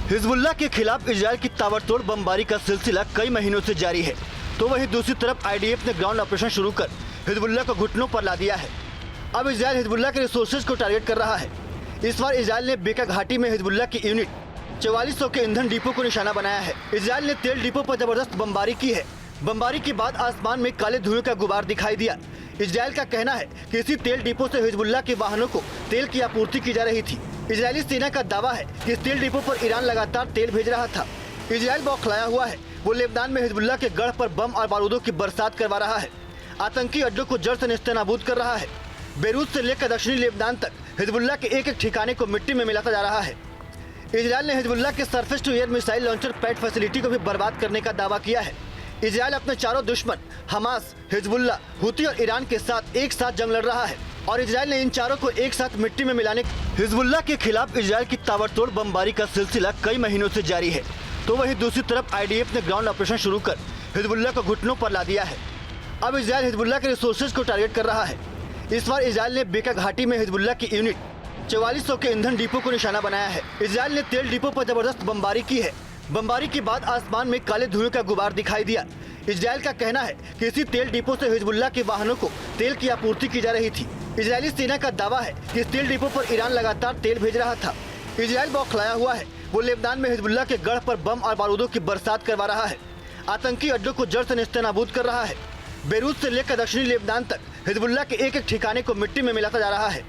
Hezbollah के खिलाफ Israel की ताबड़तोड़ बमबारी का सिलसिला कई महीनों से जारी है, तो वहीं दूसरी तरफ आईडीएफ ने ग्राउंड ऑपरेशन शुरू कर हिजबुल्लाह को घुटनों पर ला दिया है। अब इजरायल हिजबुल्लाह के रिसोर्सेज को टारगेट कर रहा है। इस बार इजरायल ने बेका घाटी में हिजबुल्लाह की यूनिट 4400 के ईंधन डिपो को निशाना बनाया है। इजरायल ने तेल डिपो पर जबरदस्त बमबारी की है। बमबारी के बाद आसमान में काले धुएं का गुबार दिखाई दिया। इजरायल का कहना है कि इसी तेल डिपो से हिजबुल्लाह के वाहनों को तेल की आपूर्ति की जा रही थी। इजरायली सेना का दावा है कि इस तेल डिपो पर ईरान लगातार तेल भेज रहा था। इजरायल बौखलाया हुआ है। वो लेबनान में हिजबुल्लाह के गढ़ पर बम और बारूदों की बरसात करवा रहा है। आतंकी अड्डों को जड़ से नेस्तनाबूद कर रहा है। बेरूत से लेकर दक्षिणी लेबनान तक हिजबुल्लाह के एक एक ठिकाने को मिट्टी में मिलाता जा रहा है। इजरायल ने हिजबुल्लाह के surface to air missile launcher pad facility को भी बर्बाद करने का दावा किया है। इजरायल अपने चारों दुश्मन हमास, हिजबुल्लाह, हुती और ईरान के साथ एक साथ जंग लड़ रहा है और इजरायल ने इन चारों को एक साथ मिट्टी में मिलाने। हिजबुल्लाह के खिलाफ इजरायल की ताबड़तोड़ बमबारी का सिलसिला कई महीनों से जारी है, तो वहीं दूसरी तरफ आईडीएफ ने ग्राउंड ऑपरेशन शुरू कर हिजबुल्लाह को घुटनों पर ला दिया है। अब इजरायल हिजबुल्लाह के रिसोर्सेज को टारगेट कर रहा है। इस बार इजरायल ने बेका घाटी में हिजबुल्लाह की यूनिट 4400 के ईंधन डिपो को निशाना बनाया है। इजरायल ने तेल डिपो पर जबरदस्त बमबारी की है। बमबारी के बाद आसमान में काले धुएं का गुबार दिखाई दिया। इजरायल का कहना है कि इसी तेल डिपो से हिजबुल्लाह के वाहनों को तेल की आपूर्ति की जा रही थी। इजरायली सेना का दावा है कि इस तेल डिपो पर ईरान लगातार तेल भेज रहा था। इजरायल बौखलाया हुआ है। वो लेबनान में हिजबुल्लाह के गढ़ पर बम और बारूदों की बरसात करवा रहा है। आतंकी अड्डों को जड़ से नेस्तनाबूद कर रहा है। बेरूत से लेकर दक्षिणी लेबनान तक हिजबुल्लाह के एक एक ठिकाने को मिट्टी में मिलाता जा रहा है।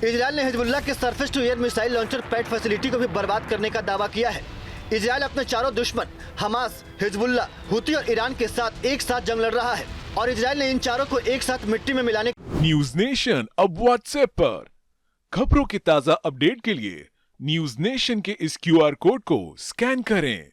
इजरायल ने हिजबुल्लाह के surface to air missile launcher pad facility को भी बर्बाद करने का दावा किया है। इजरायल अपने चारों दुश्मन हमास, हिजबुल्लाह, हुती और ईरान के साथ एक साथ जंग लड़ रहा है और इजरायल ने इन चारों को एक साथ मिट्टी में मिलाने। न्यूज नेशन अब व्हाट्सएप पर खबरों की ताजा अपडेट के लिए न्यूज नेशन के इस क्यूआर कोड को स्कैन करें।